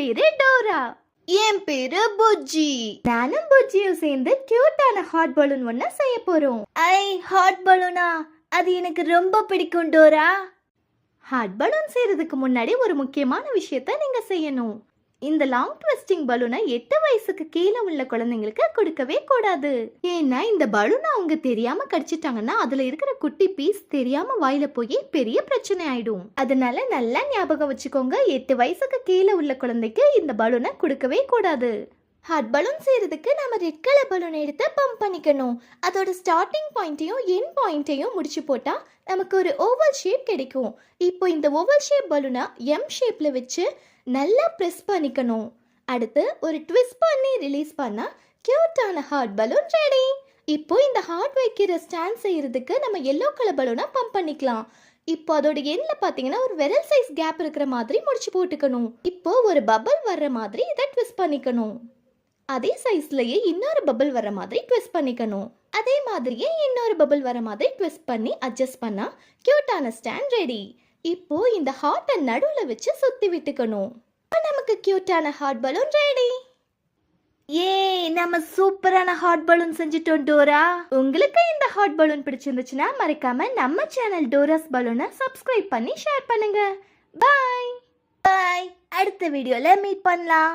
பேரு டோரா. என் பேரு புஜ்ஜி. நானும் புஜ்ஜியும் சேர்ந்து கியூட்டான ஹாட் பலூன் ஒண்ணு செய்ய போறோம். ஐ, ஹாட் பலூனா? அது எனக்கு ரொம்ப பிடிக்கும் டோரா. ஹாட் பலூன் செய்யறதுக்கு முன்னாடி ஒரு முக்கியமான விஷயத்த நீங்க செய்யணும். இந்த லாங் ட்விஸ்டிங் பலூனை 8 வயசுக்கு கீழே உள்ள குழந்தைங்களுக்கு கொடுக்கவே கூடாது. ஏன்னா இந்த பலூனை அவங்க தெரியாம கடிச்சிட்டாங்கன்னா அதுல இருக்கிற குட்டி பீஸ் தெரியாம வாயில போய் பெரிய பிரச்சனை ஆயிடும். அதனால நல்லா ஞாபகம் வச்சுக்கோங்க, 8 வயசுக்கு கீழே உள்ள குழந்தைக்கு இந்த பலூனை கொடுக்கவே கூடாது. ஹாட் பலூன் செய்யறதுக்கு நம்ம ரெட் கலர் பலூன் எடுத்து பம்ப் பண்ணிக்கணும். அதோட ஸ்டார்டிங் பாயிண்ட்டையும் எண்ட் பாயிண்ட்டையும் முடிச்சு போட்டா நமக்கு ஒரு ஓவல் ஷேப் கிடைக்கும். இப்போ இந்த ஓவல் ஷேப் பலூனை எம் ஷேப்ல வச்சு நல்லா ப்ரெஸ் பண்ணிக்கணும். அடுத்து ஒரு ட்விஸ்ட் பண்ணி ரிலீஸ் பண்ணா கியூட்டான ஹார்ட் பலூன் ரெடி. இப்போ இந்த ஹார்ட் வைக்கிற ஸ்டாண்ட் செய்யறதுக்கு நம்ம எல்லோ கலர் பலூனை பம்ப் பண்ணிக்கலாம். இப்போ அதோட எண்ணில் பார்த்தீங்கன்னா ஒரு விரல் சைஸ் கேப் இருக்கிற மாதிரி முடிச்சு போட்டுக்கணும். இப்போ ஒரு பபிள் வர்ற மாதிரி இதை ட்விஸ்ட் பண்ணிக்கணும். அதே சைஸ்லயே இன்னொரு பபிள் வர மாதிரி ட்விஸ்ட் பண்ணிக்கணும். அதே மாதிரியே இன்னொரு பபிள் வர மாதிரி ட்விஸ்ட் பண்ணி அட்ஜஸ்ட் பண்ணா கியூட்டான ஸ்டாண்ட் ரெடி. இப்போ இந்த ஹார்ட்டை நடுவில் வச்சு சுத்தி விட்டுக்கணும். நமக்கு கியூட்டான ஹார்ட் பலூன் ரெடி. ஏ, நம்ம சூப்பரான ஹாட் பலூன் செஞ்சிட்டோம் டோரா. உங்களுக்கு இந்த ஹாட் பலூன் பிடிச்சிருந்துச்சுன்னா மறக்காம நம்ம சேனல் டோராஸ் பலூனை சப்ஸ்கிரைப் பண்ணி ஷேர் பண்ணுங்க. பாய் பாய். அடுத்த வீடியோல மீட் பண்ணலாம்.